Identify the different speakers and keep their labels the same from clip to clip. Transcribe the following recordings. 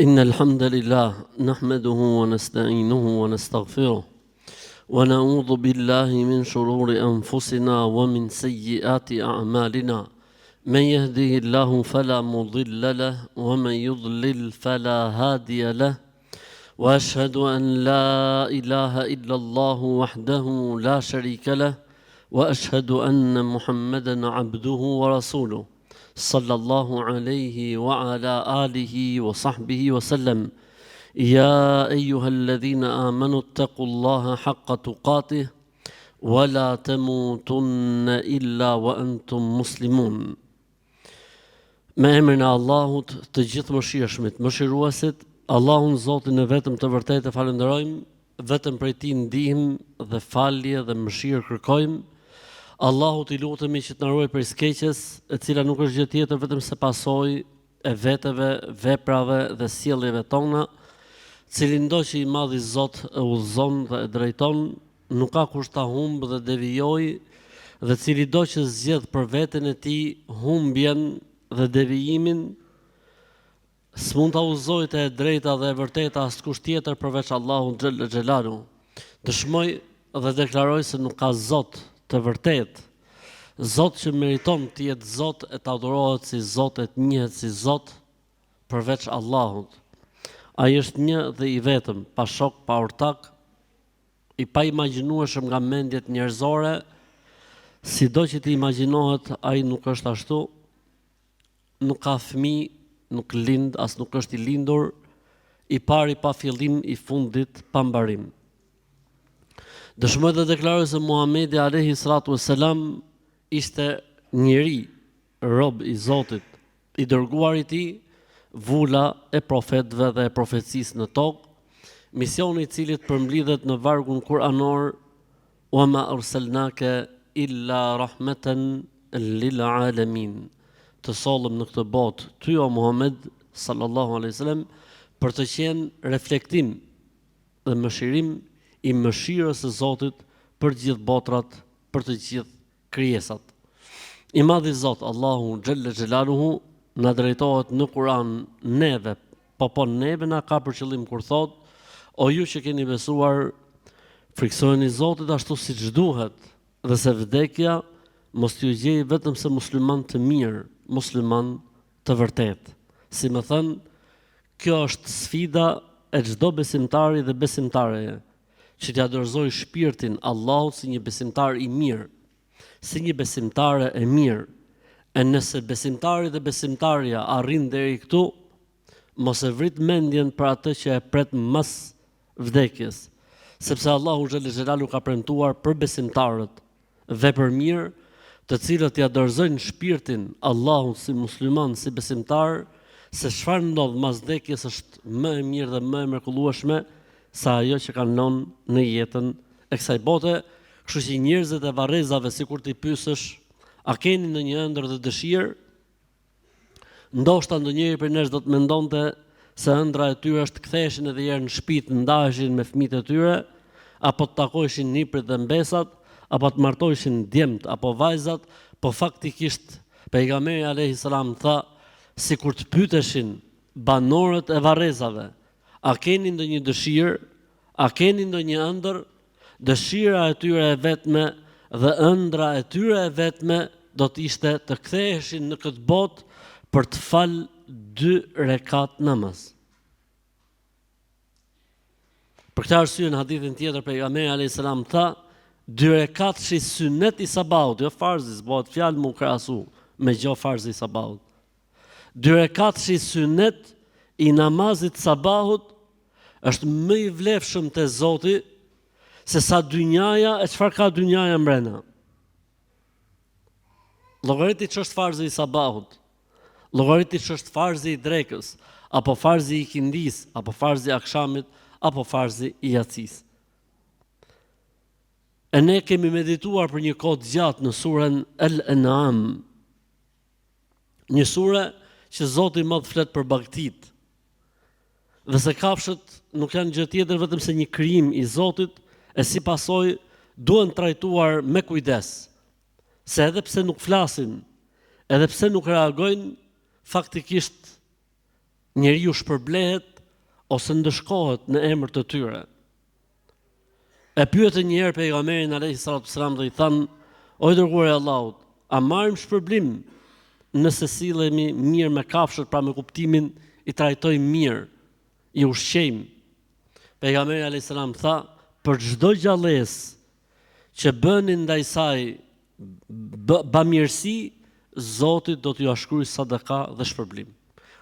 Speaker 1: إن الحمد لله نحمده ونستعينه ونستغفره ونعوذ بالله من شرور أنفسنا ومن سيئات أعمالنا من يهده الله فلا مضل له ومن يضلل فلا هادي له وأشهد أن لا إله إلا الله وحده لا شريك له وأشهد أن محمدا عبده ورسوله صلى الله عليه وعلى آله وصحبه وسلم يا أيها الذين آمنوا اتقوا الله حق تقاته ولا تموتن إلا وأنتم مسلمون. Me emrin e Allahut, të gjithë mëshirshmit, mëshiruesit, Allahun Zotin e vetëm të vërtetë falenderojmë, vetëm prej Tij ndihmë dhe falje dhe mëshirë kërkojmë. Allahut i lutemi që të na ruaj prej skeqjes, e cila nuk është gjë tjetër vetëm se pasojë e veteve, veprave dhe sjelljeve tona, cilin do që i madhi Zot e udhëzon dhe e drejton, nuk ka kusht ta humbë dhe devijojë, dhe cili do që zgjedh për veten e tij humbjen dhe devijimin, s'mund ta udhëzojë të e drejta dhe e vërteta askush tjetër përveç Allahut xhallal xhelalu. Dëshmoj dhe deklaroj se nuk ka Zot të vërtet, Zot që meriton të jetë Zot e të adhurohet si Zot e të njihet si Zot përveç Allahut. Ai është një dhe i vetëm, pa shok, pa ortak, i pa imagjinueshëm nga mendjet njerëzore, sido që të imagjinohet, ai nuk është ashtu, nuk ka fëmijë, nuk lind, as nuk është i lindur, i pari pa fillim, i fundit pa mbarim. Dëshmoj dhe deklaroj se Muhamedi alayhi salatu wassalam ishte njeri, rob i Zotit, i dërguar i Tij, vula e profetëve dhe e profecisë në tokë, misioni i cilit përmblidhet në vargun kuranor: "Wa ma arsalnaka illa rahmatan lil alamin." Të sollëm në këtë botë ty o Muhammed sallallahu alaihi wasallam për të qenë reflektim dhe mëshirim i mëshirës së Zotit për gjithë botrat, për të gjithë krijesat. I madhi Zot, Allahu xhallal xhelaluhu, na drejtohet në Kur'an neve, po neve na ka për qëllim kur thot: "O ju që keni besuar, friksojeni Zotit ashtu siç duhet, dhe se vdekja mos t'ju gjej vetëm se musliman të mirë, musliman të vërtet." Si më thënë, kjo është sfida e çdo besimtari dhe besimtareje, që t'ja dorëzoj shpirtin Allahut si një besimtar i mirë, si një besimtare e mirë. E nëse besimtari dhe besimtarja arrin deri këtu, mos e vrit mendjen për atë që e pret mas vdekjes, sepse Allahu xhallal xhelalu ka premtuar për besimtarët vepër mirë, të cilët ja dorëzojnë shpirtin Allahut si musliman, si besimtar, se çfarë ndodh mas vdekjes është më e mirë dhe më e mrekullueshme sa ajo që kanë lënë në jetën e kësaj bote. Kështu që njerëzit e varrezave, sikur t'i pyesësh, a keni ndonjë ëndër dhe dëshirë? Ndoshta ndonjëri prej nesh do të mendonte se ëndra e tyre është të ktheheshin edhe herë në shtëpi, të ndaheshin me fëmijët e tyre, apo të takoheshin niprit dhe mbesat, apo të martoheshin djemt apo vajzat, po faktikisht pejgamberi alayhi salam tha, sikur të pyeteshin banorët e varrezave: a keni ndonjë dëshirë? A keni ndonjë ëndër? Dëshira e tyre e vetme dhe ëndra e tyre e vetme do të ishte të ktheheshin në këtë botë për të falë 2 rekat namaz. Për këtë arsye në hadithin tjetër pejgamberi alayhis salam tha: 2 rekat shi sunet i sabahut, jo farzi, bëhet fjalë më krahasu me gjë farzi i sabahut. 2 rekat shi sunet i namazit sabahut është më i vlefshëm te Zoti se sa dynjaja e çfarë ka dynjaja mbrena. Llogariti ç'është farzi i sabahut, llogariti ç'është farzi i drekës, apo farzi i kindis, apo farzi i akşamit, apo farzi i yacis. E ne kemi medituar për një kohë gjatë në surën Al-An'am, një sure që Zoti më flet për bagtit, dhe se kafshët nuk janë gjë tjetër vetëm se një krijim i Zotit, e si pasojë duhen trajtuar me kujdes, se edhe pse nuk flasin, edhe pse nuk reagojnë, faktikisht njeriu shpërblehet ose ndëshkohet në emër të tyre. E pyetën një herë pejgamberin alayhi salatu wasalam dhe i thanë: "O i dërguari i Allahut, a marrim shpërblim nëse sillemi mirë me kafshët, pra me kuptimin i trajtojmë mirë, i ushqejmë?" Pejgamberi alayhi salam tha: "Për çdo gjallësë që bëni ndaj saj bamirësi, Zoti do t'ju shkruajë sadaka dhe shpërblim."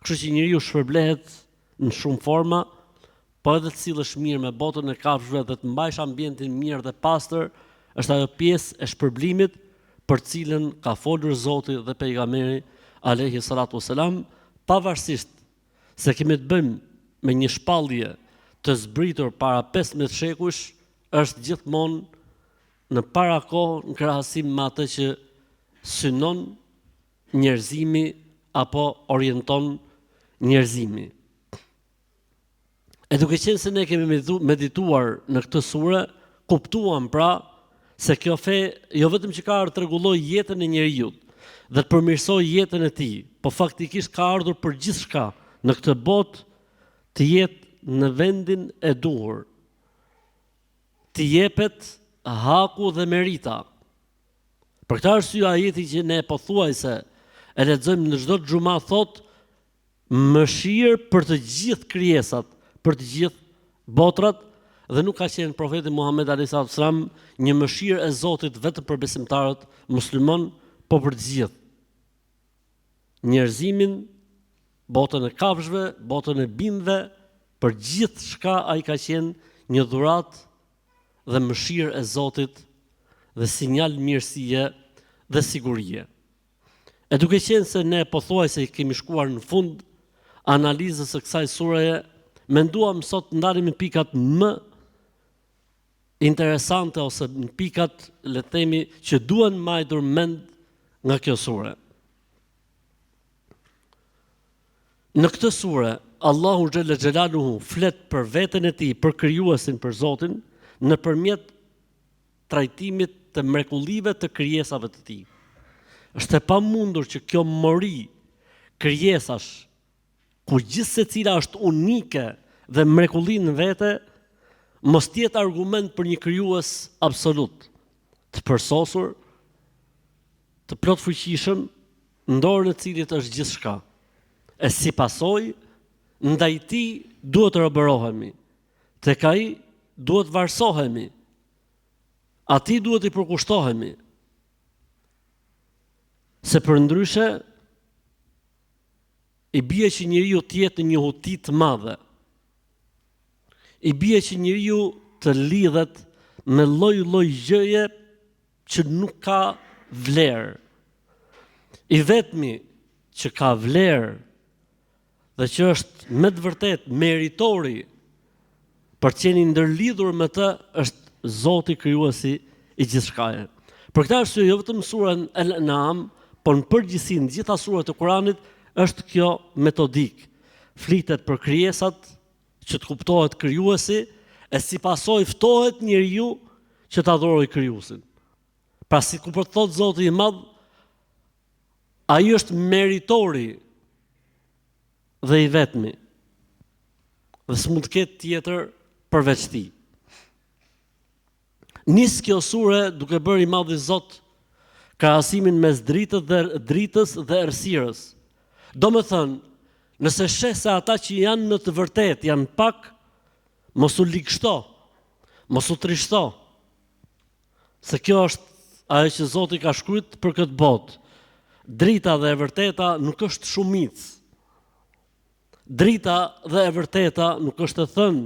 Speaker 1: Kështu që njeriu shpërblehet në shumë forma, po edhe të sillesh mirë me botën e kafshëve dhe të mbajsh ambientin mirë dhe pastër, është ajo pjesë e shpërblimit për cilën ka folur Zoti dhe pejgamberi alayhi salatu wasalam, pavarësisht se kemi të bëjmë me një shpallje të zbritur para 15 shekujsh, është gjithmonë në para kohë në krahasim me atë që synon njerëzimi apo orienton njerëzimi. E duke qenë se ne kemi medituar në këtë sure, kuptuam pra se kjo fe jo vetëm që ka ardhur të rregullojë jetën e njeriut dhe të përmirësojë jetën e tij, po faktikisht ka ardhur për gjithçka në këtë botë të jetë në vendin e duhur, të jepet haku dhe merita. Për këtë arsye ajeti që ne pothuajse e lexojmë në çdo xhumë thotë mëshirë për të gjithë krijesat, për të gjithë botrat, dhe nuk ka qenë profeti Muhammed alayhi salam një mëshirë e Zotit vetëm për besimtarët musliman, po për të gjithë njerëzimin, botën e kafshëve, botën e bimëve, për gjithë shka ai ka qenë një dhuratë dhe mëshirë e Zotit dhe sinjal mirësie dhe sigurie. E duke qenë se ne pothuajse kemi shkuar në fund analizës së kësaj sureje, menduam sot të ndalim në pikat më interesante ose në pikat, le të themi, që duhen marrë mend nga kjo sure. Në këtë sure, Allahu xhalla xhelaluhu flet për veten e tij, për krijuesin, për Zotin, nëpërmjet trajtimit të mrekullive të krijesave të tij. Është e pamundur që kjo mori krijesash, ku gjithë secila është unike dhe mrekulli në vete, mos tjetë argument për një krijues absolut, të përsosur, të plot fuqishëm, në dorën e cilit është gjithçka. E si pasojë, ndaj tij duhet të robërohemi, tek ai duhet varësohemi, atij duhet i përkushtohemi, se përndryshe i bie që njeriu të jetë në një huti të madhe. I bie që njeriu të lidhet me lloj-lloj gjëje që nuk ka vlerë. I vetmi që ka vlerë dhe që është me të vërtet meritori për të qenë ndërlidhur me të është Zoti krijuesi i gjithçkaje. Për këtë arsye jo vetëm surën Al-An'am, por në përgjithësi në gjitha surat e Kuranit është kjo metodik. Flitet për krijesat që të kuptohet krijuesi, e si pasojë ftohet njeriu që të adhurojë krijuesin. Pra si ku për të thotë Zoti i Madh, ai është meritori dhe i vetmi, dhe s'mund të ketë tjetër përveç tij. Nis kjo sure duke bërë i Madhi Zot krahasimin mes dritës dhe errësirës. Do më thënë, nëse sheh se ata që janë në të vërtet janë pak, mos u likshto, mos u trishto, se kjo është ajo që Zoti ka shkruar për këtë botë. Drita dhe e vërteta nuk është shumicë. Drita dhe e vërteta nuk është e thënë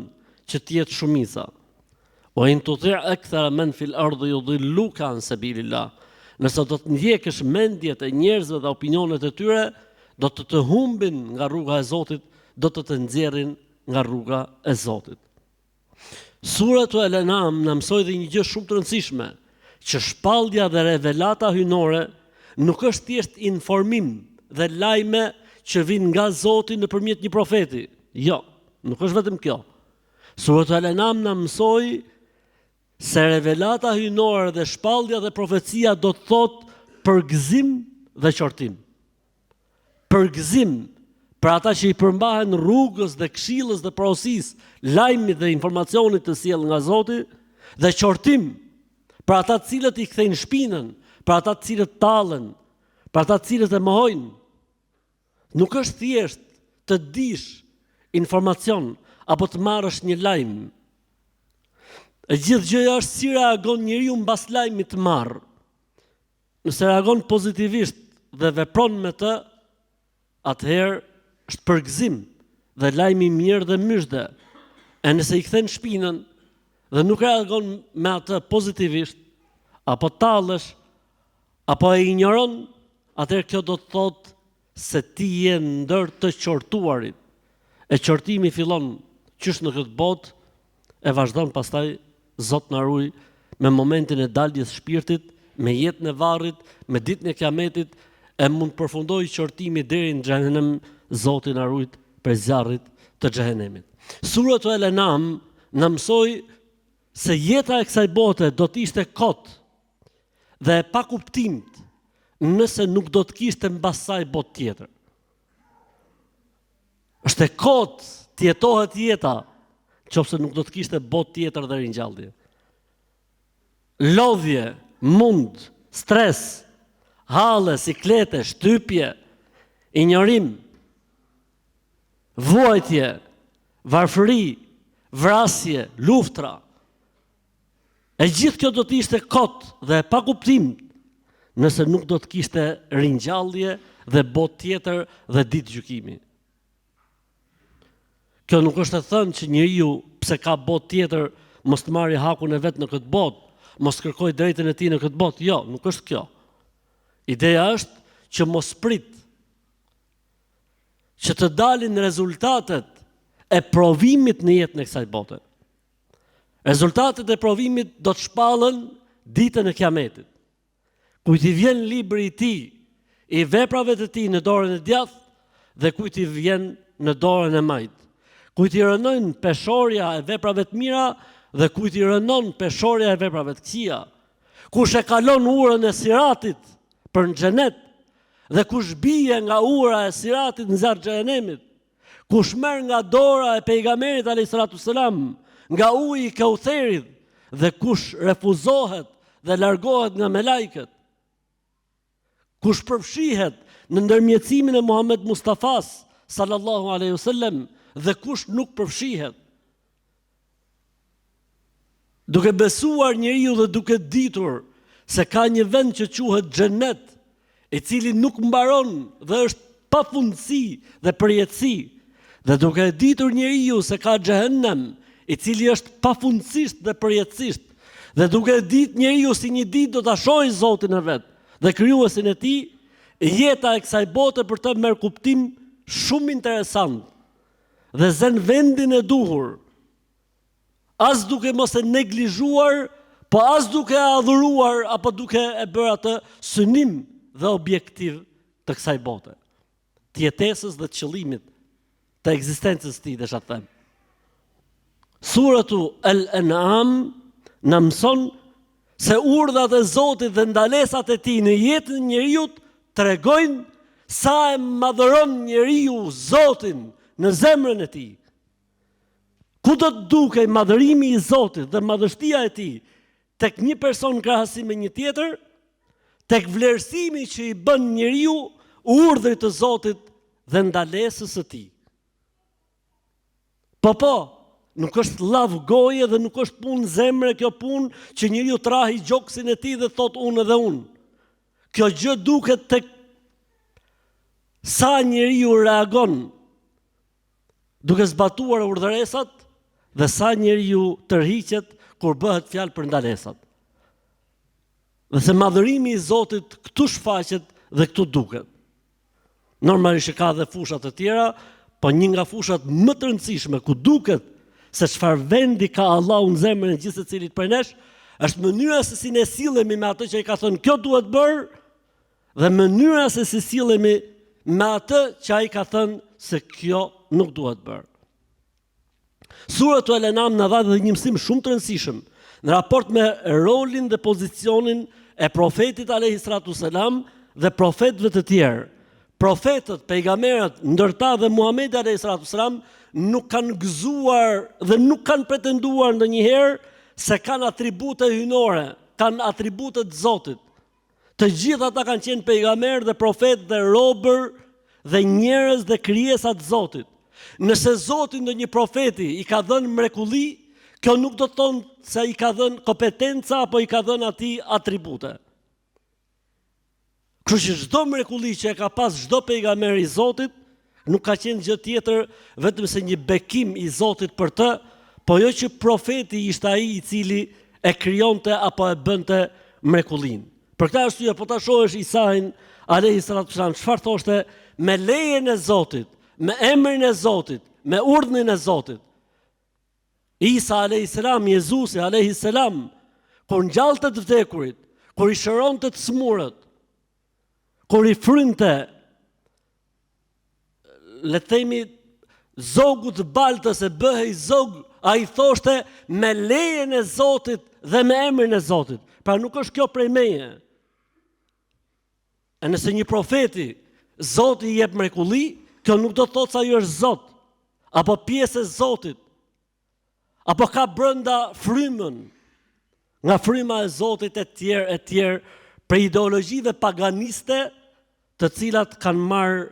Speaker 1: që të jetë shumica. O in tuti' akthara man fil ardi yudilluka an sabilillah. Nëse do të ndjekësh mendjet e njerëzve dhe opinionet e tyre, do të humbin nga rruga e Zotit, do të nxjerrin nga rruga e Zotit. Suratu Al-An'am na mësoi dhe një gjë shumë të rëndësishme, që shpallja dhe revelata hyjnore nuk është thjesht informim dhe lajme që vijnë nga Zoti nëpërmjet një profeti. Jo, nuk është vetëm kjo. Suratu Al-An'am na mësoi se revelata hyjnore dhe shpallja dhe profecia do të thotë përgëzim dhe qortim. Përgëzim për ata që i përmbahen rrugës dhe këshillës dhe porosisë, lajmit dhe informacionit të sjellë nga Zoti, dhe qortim për ata të cilët i kthejnë shpinën, për ata të cilët tallen, për ata të cilët e mohojnë. Nuk është thjesht të dish informacion apo të marrësh një lajm. E gjithë gjëja është si reagon njeriu mbas lajmit të marrë. Nëse reagon pozitivisht dhe vepron me të, atëherë është përgëzim dhe lajmi mirë dhe myshde. E nëse i kthen shpinën dhe nuk reagon me atë pozitivisht, apo tallesh, apo e ignoron, atëherë kjo do të thotë se ti je ndër të qortuarit. E qortimi fillon qysh në këtë botë, e vazhdon pastaj, Zot na ruaj, me momentin e daljes shpirtit, me jetën e varrit, me ditën e kiametit, e mund përfundoj qortimi deri në xhehenem, Zoti na ruaj për zjarrit të xhehenemit. Suratul Al-An'am na mësoi se jeta e kësaj bote do të ishte kot dhe e pa kuptimt nëse nuk do të kishte mbas saj botë tjetër. Është e kot të jetohet jeta, qofse nuk do të kishte botë tjetër dhe ringjallje. Lodhje, mund, stres, halle, siklete, shtypje, injorim, vuajtje, varfëri, vrasje, luftra. E gjithë kjo do të ishte kot dhe pa kuptim nëse nuk do të kishte ringjallje dhe botë tjetër dhe ditë gjykimi. Kjo nuk është të thënë që njeriu pse ka botë tjetër mos të marrë hakun e vet në këtë botë, mos kërkoj drejtën e tij në këtë botë. Jo, nuk është kjo. Ideja është që mos prit që të dalin rezultatet e provimit në jetën e kësaj bote. Rezultatet e provimit do të shpallën ditën e kiametit. Kujt i vjen libri i tij i veprave të tij në dorën e djathtë dhe kujt i vjen në dorën e majtë. Kujt i rënon peshorja e veprave të mira dhe kujt i rënon peshorja e veprave të këqija. Kush e kalon urën e siratit për në xhenet dhe kush bie nga ura e siratit në zjarr xhehenemit. Kush merr nga dora e pejgamberit alayhis salatu selam, nga uji i Kautherit dhe kush refuzohet dhe largohet nga melajket. Kush përfshihet në ndërmjetësimin e Muhammed Mustafas sallallahu alaihi wasallam dhe kush nuk përfshihet. Duke besuar njeriu dhe duke ditur se ka një vend që quhet xhenet, i cili nuk mbaron dhe është pafundësi dhe përjetësi, dhe duke ditur njeriu se ka xhehenem, i cili është pafundësisht dhe përjetësisht, dhe duke ditë njeriu si një ditë do ta shohë Zotin e vet dhe krijuesin e tij, jeta e kësaj bote për të merr kuptim shumë interesant dhe zën vendin e duhur, as duke mos e neglizhuar, po as duke e adhuruar apo duke e bërë atë synim dhe objektiv të kësaj bote, të jetesës dhe të qëllimit të ekzistencës tij, desha të them. Suratu Al-An'am na mëson se urdhat e Zotit dhe ndalesat e tij në jetën e njeriu tregojnë sa e madhëron njeriu Zotin në zemrën e tij. Ku do të dukej madhërimi i Zotit dhe madhështia e tij tek një person krahasim me një tjetër, tek vlerësimi që i bën njeriu urdhrit të Zotit dhe ndalesës së tij. Po, nuk është llav goje dhe nuk është punë zemre kjo punë që njeriu trahi gjoksin e tij dhe thot unë edhe unë. Kjo gjë duket tek sa njeriu reagon duke zbatuar urdhëresat dhe sa njeriu tërhiqet kur bëhet fjalë për ndalesat. Dhe se madhërimi i Zotit këtu shfaqet dhe këtu duket. Normalisht ka dhe fushat të tjera, po një nga fushat më të rëndësishme ku duket se çfarë vendi ka Allahu në zemrën e gjithë secilit prej nesh, është mënyra se si ne sillemi me atë që i ka thënë kjo duhet bërë dhe mënyra se si sillemi me atë që ai ka thënë se kjo nuk duhet bërë. Suratu Al-An'am na dha dhe një mësim shumë të rëndësishëm në raport me rolin dhe pozicionin e profetit alayhis salatu selam dhe profetëve të tjerë profetët, pejgamberët, ndërta dhe Muhamedi alayhis salam nuk kanë gëzuar dhe nuk kanë pretenduar ndonjëherë se kanë atribute hynore, kanë atribute të Zotit. Të gjithë ata kanë qenë pejgamberë dhe profetë dhe robër dhe njerëz dhe krijesa të Zotit. Nëse Zoti ndonjë profeti i ka dhënë mrekulli, kjo nuk do të thonë se i ka dhënë kompetenca apo i ka dhënë atij atribute. Kështu që çdo mrekulli që e ka pas çdo pejgamber i Zotit nuk ka qenë gjë tjetër vetëm se një bekim i Zotit për të, po jo që profeti ishte ai i cili e krijonte apo e bënte mrekullin. Për këtë arsye, po ta shohësh Isain alayhis salam, çfarë thoshte, me lejen e Zotit, me emrin e Zotit, me urdhnin e Zotit. Isa alayhis salam, Jezusi alayhis salam, kur ngjallte të vdekurit, kur i shëronte të smurët, kur i frynte, le të themi, zogu të baltës e bëhej zog, a i thoshte me lejen e Zotit dhe me emrin e Zotit. Pra nuk është kjo prej meje. E nëse një profeti, Zoti i jep mrekulli, kjo nuk do të thotë se ai është Zot, apo pjesë e Zotit, apo ka brenda frymën, nga fryma e Zotit e tjerë, për ideologjive paganiste, të cilat kanë marrë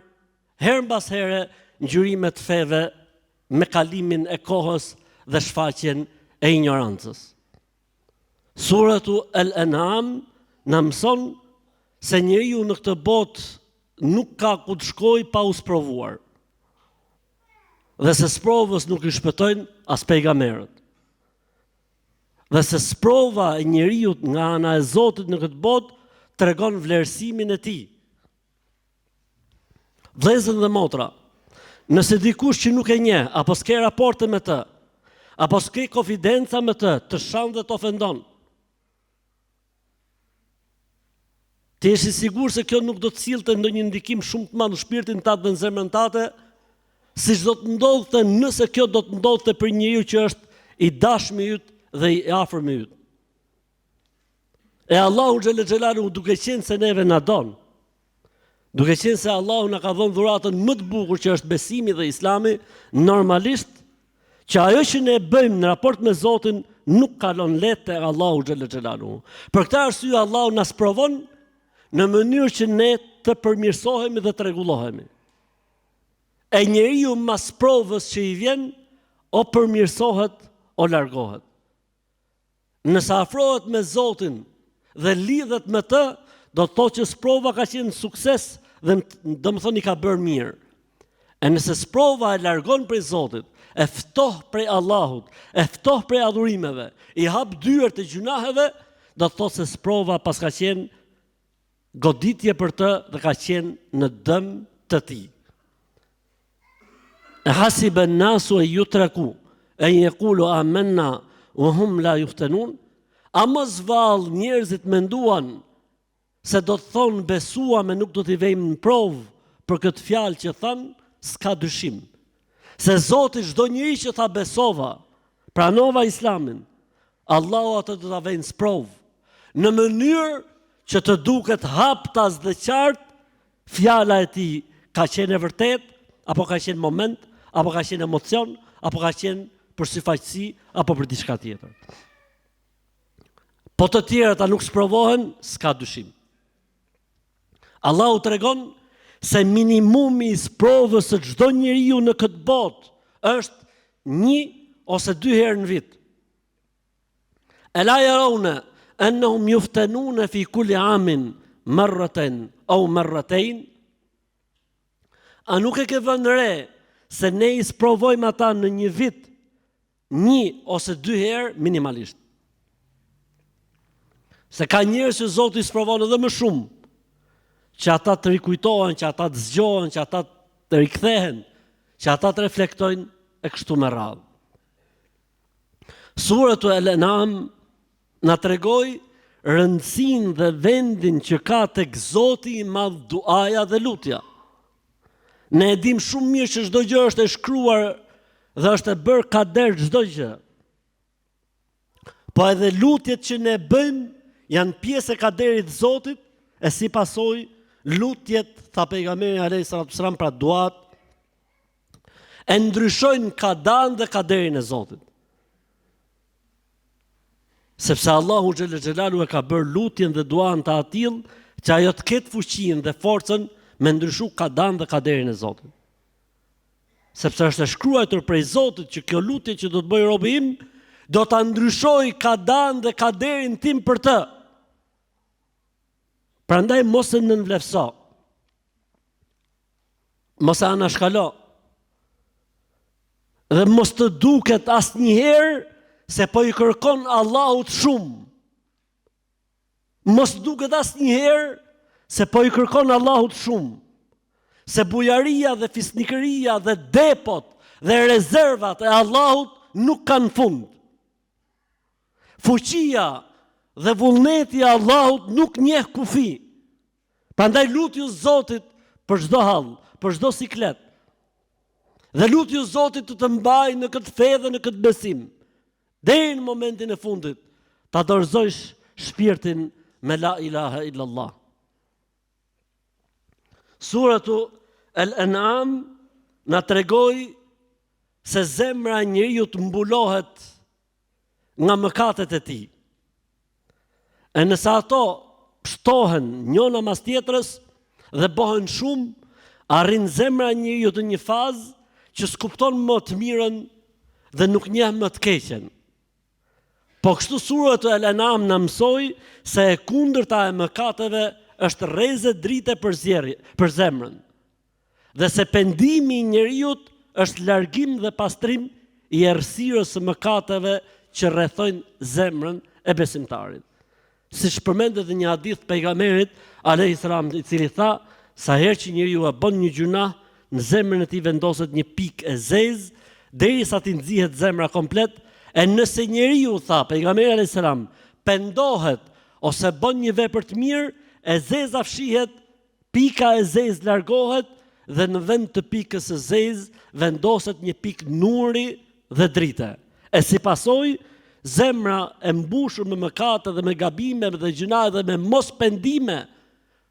Speaker 1: herë mbas here ngjyrime të feve me kalimin e kohës dhe shfaqjen e ignorancës. Suratu Al-An'am na mëson se njeriu në këtë botë nuk ka ku të shkojë pa u sprovuar. Dhe se sprovës nuk i shpëtojnë as pejgamberët. Dhe se sprova e njeriu nga ana e Zotit në këtë botë tregon vlerësimin e tij. Vëllezër dhe motra, nëse dikush që nuk e njeh, apo s'ke raporte me të, apo s'ke konfidenca me të shan dhe të ofendon, ti je i sigurt se kjo nuk do të sillte ndonjë ndikim shumë të madh në shpirtin tatë dhe në zemrën tate, siç do të ndodhte nëse kjo do të ndodhte për njeriu që është i dashmi yt dhe i afërm yt. E Allahu xhelle xhelalu duke qenë se neve na don, duke qenë se Allahu na ka dhënë dhuratën më të bukur që është besimi dhe Islami, normalisht që ajo që ne bëjmë në raport me Zotin nuk kalon lehtë te Allahu xhelle xhelalu. Për këtë arsye Allahu na sprovon në mënyrë që ne të përmirësohemi dhe të rregullohemi. E njeriu mas provës që i vjen, o përmirësohet o largohet. Nëse afrohet me Zotin dhe lidhet me të, do të thotë që sprova ka qenë sukses dhe do të thonë i ka bërë mirë. E nëse sprova e largon prej Zotit, e ftoh prej Allahut, e ftoh prej adhurimeve, i hap dyert e gjunaheve, do të thotë se sprova pas ka qenë goditje për të dhe ka qenë në dëm të tij. E hasibe nasu e yutraku, e yaqulu amanna wa hum la yuftanun. A mos vallë njerëzit menduan se do të thonë besuam e nuk do t'i vejmë në provë për këtë fjalë që thanë, s'ka dyshim. Se Zoti çdo njeri që tha besova, pranova Islamin, Allahu atë do ta vejë në provë, në mënyrë që të duket haptas dhe qartë, fjala e tij ka qenë e vërtet, apo ka qenë moment, apo ka qenë emocion, apo ka qenë për syfaqësi, apo për diçka tjetër. Po të tjerët a nuk sprovohen, s'ka dyshim. Allahu tregon se minimumi i sprovës së çdo njeriu në këtë botë është 1 ose 2 herë në vit. Ela yarawna annahum yuftanuna fi kulli amin marratan aw marratayn. A nuk e ke vënë re se ne i sprovojmë ata në një vit 1 ose 2 herë minimalisht. Se ka njerëz që Zoti i sprovon edhe më shumë, që ata të rikujtohen, që ata të zgjohen, që ata të rikthehen, që ata të reflektojnë e kështu me radhë. Suratu Al-An'am na tregoi rëndësinë dhe vendin që ka tek Zoti i Madh duaja dhe lutja. Ne e dim shumë mirë që çdo gjë është e shkruar dhe është e bërë kader çdo gjë. Po edhe lutjet që ne bëjmë janë pjesë e kaderit të Zotit, e si pasojë lutjet, tha pejgamberi alayhis salam, pra duat, e ndryshojnë kadan dhe kaderin e Zotit. Sepse Allahu xhallal xhelalu e ka bërë lutjen dhe duan të atill që ajo të ketë fuqinë dhe forcën me ndryshu kadan dhe kaderin e Zotit. Sepse është e shkruar prej Zotit që kjo lutje që do të bëj robi im, do ta ndryshoj kadan dhe kaderin tim për të. Prandaj mos e nënvlefso. Mos e anashkalo. Dhe mos të duket asnjëherë se po i kërkon Allahut shumë. Mos duket asnjëherë se po i kërkon Allahut shumë. Se bujaria dhe fisnikëria dhe depot dhe rezervat e Allahut nuk kanë fund. Fuqia dhe vullneti i Allahut nuk njeh kufi. Prandaj lutju Zotit për çdo hall, për çdo siklet. Dhe lutju Zotit të mbajë në këtë fe dhe në këtë besim. Deri në momentin e fundit, ta dorëzojsh shpirtin me la ilaha illallah. Suratu Al-An'am na tregoi se zemra e njeriu të mbulohet nga mëkatet e tij. E nëse ato shtohen njëna mas tjetrës dhe bëhen shumë, arrin zemra e njeriu të një fazë që s'kupton më të mirën dhe nuk njeh më të keqen. Po kështu suratu Al-An'am na mësoi se e kundërta e mëkateve është rrezë drite për zemrën. Dhe se pendimi i njeriut është largim dhe pastrim i errësirës së mëkateve që rrethojnë zemrën e besimtarit. Siç përmendet në një hadith pejgamberit alayhis salam, i cili tha, sa herë që njeriu e bën një gjuna, në zemrën e tij vendoset një pikë e zezë derisa t'i nxihet zemra komplet. E nëse njeriu, tha pejgamberi alayhis salam, pendohet ose bën një vepër të mirë, e zeza fshihet, pika e zezë largohet dhe në vend të pikës së zezë vendoset një pikë nuri dhe drite. E si pasojë, zemra e mbushur me mëkate dhe me gabime dhe gjëna dhe me mos pendime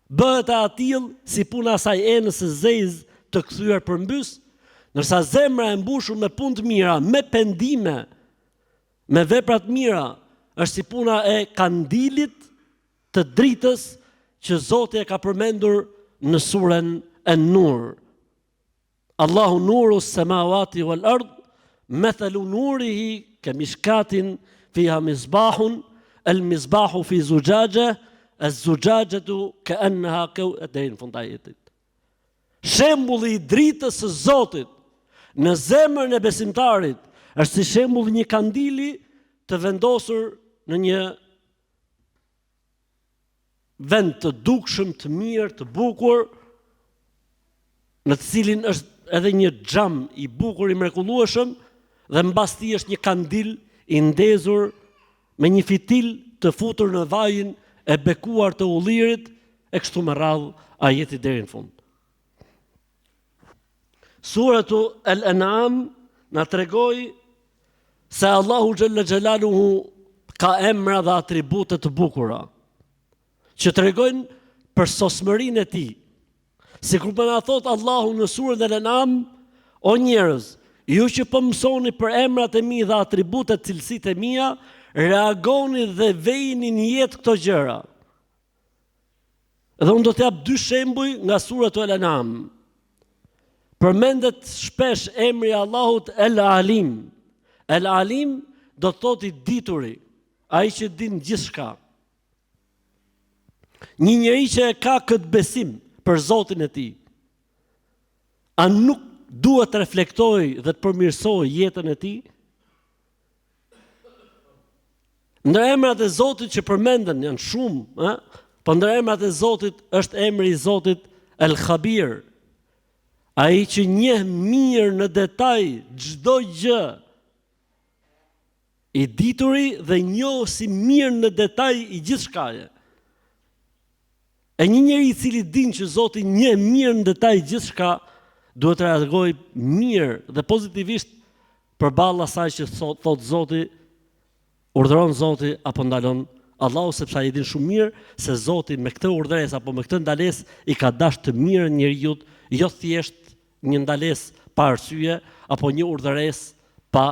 Speaker 1: bëhet e atill si puna e asaj enës së zezë të kthyer përmbys, ndërsa zemra e mbushur me punë të mira, me pendime, me vepra të mira, është si puna e kandilit të dritës që Zoti e ka përmendur në surën An-Nur. Allahu nuru s-samawati wal ard, mathalu nurihi kamishkatin fiha misbahun, al-misbahu fi zujaja, az-zujajatu ka'annaha deri në fund ajetit. Shembulli i dritës së Zotit në zemrën e besimtarit është si shembulli një kandili të vendosur në një vend të dukshëm, të mirë, të bukur, në të cilin është edhe një xham i bukur, i mrekullueshëm, dhe mbas tij është një kandil i ndezur me një fitil të futur në vajin e bekuar të ullirit, e kështu me radhë ajeti deri në fund. Suratu Al-An'am na tregoi se Allahu xhalla xhelaluhu ka emra dhe atribute të bukura që tregojnë për sosmërinë e tij. Sikur po na thot Allahu në surën Al-An'am, o njerëz, ju që po mësoni për emrat e mi dhe atributet, cilësitë e mia, reagoni dhe vejini në jetë këto gjëra. Dhe unë do t'jap dy shembuj nga suratu Al-An'am. Përmendet shpesh emri i Allahut El-Alim. El-Alim do të thotë i dituri, ai që din gjithçka. Një njeri që e ka këtë besim për Zotin e tij, a nuk duhet të reflektoj dhe të përmirësoj jetën e tij? Ndër emrat e Zotit që përmenden janë shumë, po ndër emrat e Zotit është emri i Zotit El-Khabir, ai që njeh mirë në detaj çdo gjë. I dituri dhe njoh si mirë në detaj i gjithçkaje. E një njeri i cili din që Zoti njeh mirë në detaj gjithçka, duhet të reagojë mirë dhe pozitivisht përballë asaj që thot Zoti, urdhëron Zoti apo ndalon Allahu, sepse ai din shumë mirë se Zoti me këtë urdhëresë apo me këtë ndalesë i ka dashur të mirën njeriu, jo thjesht një ndalesë pa arsye apo një urdhëresë pa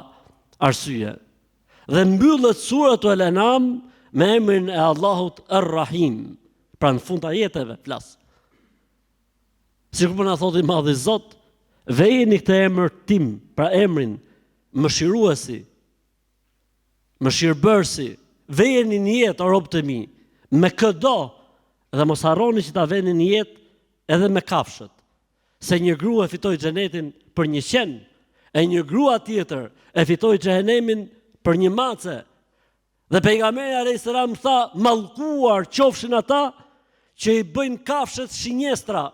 Speaker 1: arsye. Dhe mbyllet suratul Al-An'am me emrin e Allahut Ar-Rahim. Pra në fund ajeteve flas. Sikur po na thotë i Madhi Zot, vejeni këtë emër tim, pra emrin Mëshiruesi, Mëshirbërsi, vejeni një jetë o robë të mi, me këdo, dhe mos harroni që ta veni një jetë edhe me kafshët. Se një grua fitoi xhenetin për një qen, e një grua tjetër e fitoi xhenemin për një mace. Dhe pejgamberi alayhis salam tha, mallkuar qofshin ata që i bëjnë kafshët shinjestra.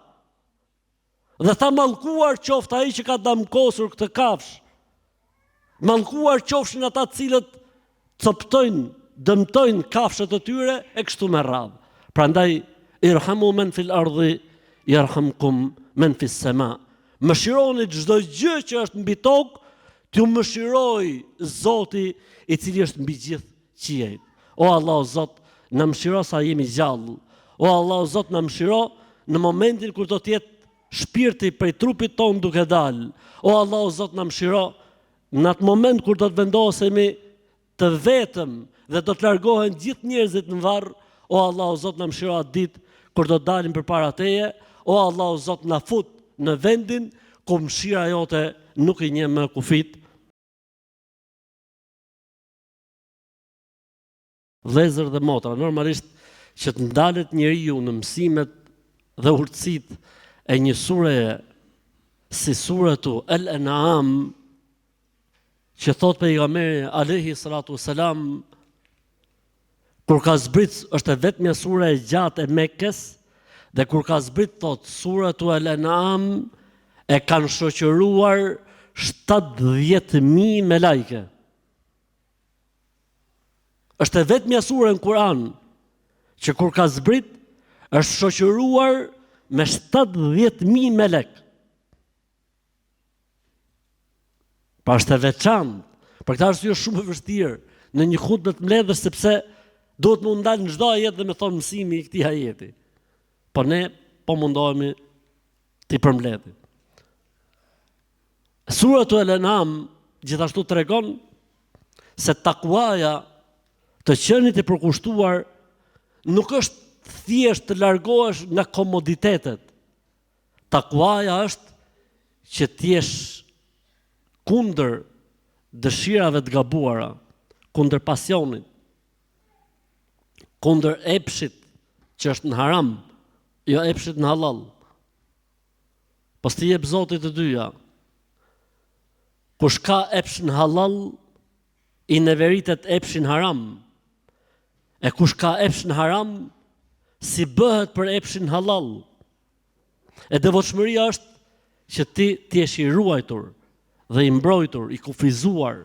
Speaker 1: Dhe tha, mallkuar qoftë ai që ka damkosur këtë kafsh. Mallkuar qofshin ata cilët coptojnë, dëmtojnë kafshët e tyre e kështu me radhë. Prandaj irhamu men fil ardhi yarhamkum men fis sama. Mëshironi çdo gjë që është mbi tokë, t'ju mëshiroj Zoti i cili është mbi gjithë qiejt. O Allah Zot, na mëshiro sa jemi gjallë. O Allah Zot, na mëshiro në momentin kur do të jetë shpirti prej trupit ton duke dalë. O Allah Zot, na mëshiro në atë moment kur do të vendosemi të vetëm dhe do të largohen gjithë njerëzit në varr. O Allah Zot, na mëshiro atë ditë kur do të dalim përpara teje. O Allah Zot, na fut në vendin ku mëshira jote nuk i njeh më kufit. Vëllezër dhe motra, normalisht që të ndalet njeriu në mësimet dhe urtësitë e një sureje si suratu Al-An'am, që thot pejgamberi alayhi salatu wasalam, kur ka zbrit, është e vetmja sure e gjatë e Mekkes, dhe kur ka zbrit thot suratu Al-An'am e kanë shoqëruar 70.000 me lajke. Është e vetmja sure në Kur'an që kur ka zbrit është shoqëruar me 70.000 melek. Pra është e veçantë. Për këtë arsye është shumë e vështirë në një hutbë të mbledhur, sepse duhet më ndal në çdo ajet dhe më thon mësimi i këtij ajeti. Po ne po mundohemi t'i përmbledhim. Suratu Al-An'am gjithashtu tregon se takuaja, të qenit e përkushtuar, nuk është thjesht të largohesh nga komoditetet. Takuaja është që t'jesh kundër dëshirave të gabuara, kundër pasionit, kundër epshit që është në haram, jo epshit në halal. Po t'i jep Zoti të dyja. Kush ka epsh në halal, i neveritet epshin haram. E kush ka epsh në haram, si bëhet për epshin halal. E devotshmëria është që ti jesh i ruajtur dhe i mbrojtur, i kufizuar,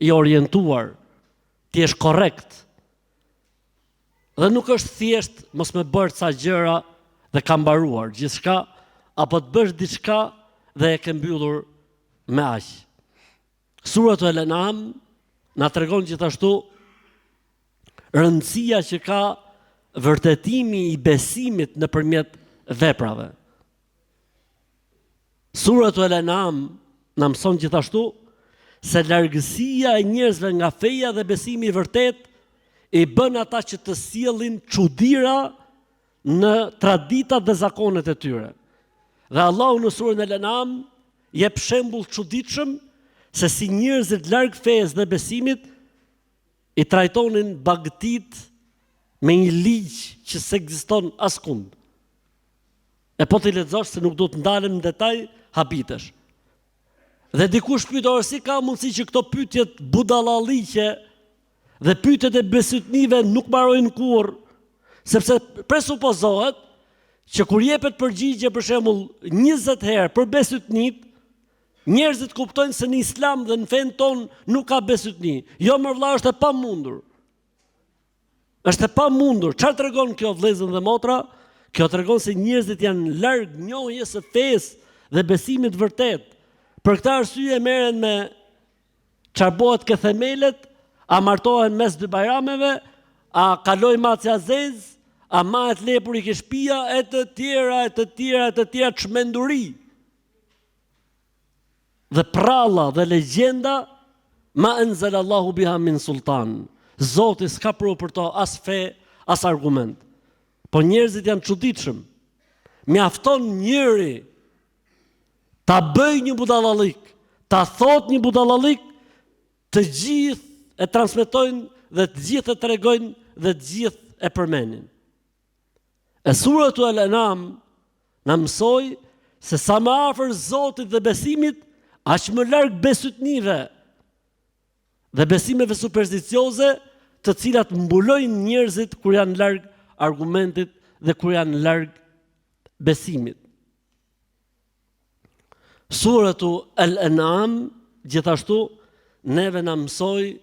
Speaker 1: i orientuar, ti jesh korrekt. Dhe nuk është thjesht mos me bërë ca gjëra dhe ka mbaruar gjithçka, apo të bësh diçka dhe e ke mbyllur me aq. Suratu Al-An'am na tregon gjithashtu rëndësia që ka vërtetimi i besimit nëpërmjet veprave. Suratu Al-An'am na mëson gjithashtu se largësia e njerëzve nga feja dhe besimi i vërtet i bën ata që të sjellin çuditëra në traditat dhe zakonet e tyre. Dhe Allahu në surën Al-An'am jep shembull çuditshëm se si njerëzit larg fesë dhe besimit i trajtonin bagëtit me një ligj që s'ekziston askund. E po t'i lexosh, se nuk do të ndalem në detaj, habitesh. Dhe dikush pyet, si ka mundësi që këto pyetjet budallallike dhe pyetjet e besytnive nuk mbarojnë kurrë, sepse presupozohet që kur jepet përgjigje për shembull 20 herë për besytnit, njerëzit kuptojnë se në Islam dhe në fen ton nuk ka besytni. Jo më vëlla, është e pamundur. Është e pamundur. Çfarë tregon kjo, vëllezër dhe motra? Kjo tregon se njerëzit janë larg njohjes së fesë dhe besimit vërtet. Për këtë arsye merren me çfarë bëhet ke themelet, a martohen mes dy bajrameve, a kaloj macja zez, a ma e të lepur i ke shtëpia, e të tjera çmenduri. Dhe pralla dhe legjenda, ma enzelallahu biha min sultan. Zoti s'ka pru për to as fe, as argument. Po njerëzit janë çuditshëm. Mjafton njëri ta bëj një budallallik, ta thot një budallallik, të gjithë e transmetojnë dhe të gjithë e tregojnë dhe të gjithë e përmenin. E suratu Al-An'am na mësoi se sa më afër Zotit dhe besimit, aq më larg besytnive dhe besimeve supersticioze, të cilat mbulojnë njerëzit kur janë larg argumentit dhe kur janë larg besimit. Suratu Al-An'am gjithashtu neve na mësoi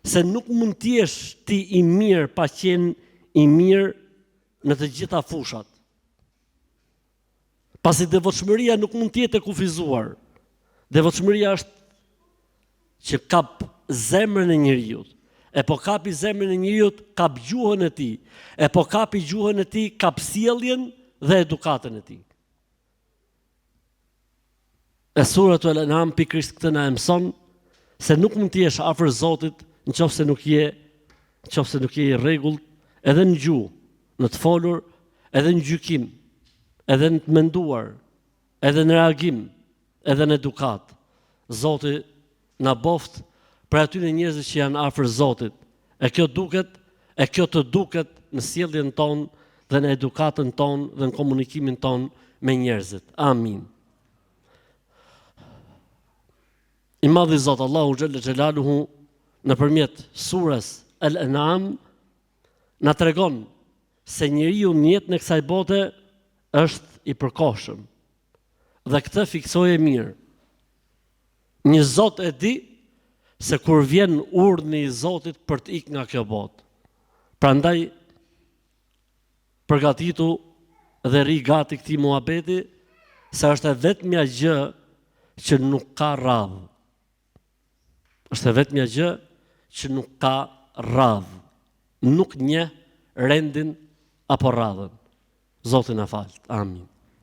Speaker 1: se nuk mund t'jesh ti i mirë pa qenë i mirë në të gjitha fushat. Pasi devotshmëria nuk mund t'jetë e kufizuar. Devotshmëria është që kap zemrën e njeriut. E po kapi zemrën e njeriut, kap gjuhën e tij. E po kapi gjuhën e tij, kap sjelljen dhe edukatën e tij. E suratu Al-An'am pikërisht këtë na mëson se nuk mund të jesh afër Zotit nëse nuk je i rregullt edhe në gjuhë, në të folur, edhe në gjykim, edhe në të menduar, edhe në reagim, edhe në edukat. Zoti na boft për atyre njerëzve që janë afër Zotit. E kjo të duket në sjelljen tonë dhe në edukatën tonë dhe në komunikimin tonë me njerëzit. Amin. I madhi Zot Allahu xhalla xhelaluhu nëpërmjet surës Al-An'am na tregon se njeriu në jetën e kësaj bote është i përkohshëm. Dhe këtë fiksoi mirë. Një Zot e di se kur vjen urdhni i Zotit për të ikë nga kjo botë. Prandaj përgatitu dhe rri gati këtij muhabeti, se është e vetmja gjë që nuk ka radhë. Është e vetmja gjë që nuk ka radhë. Nuk njeh rendin apo radhën. Zoti na fal. Amin.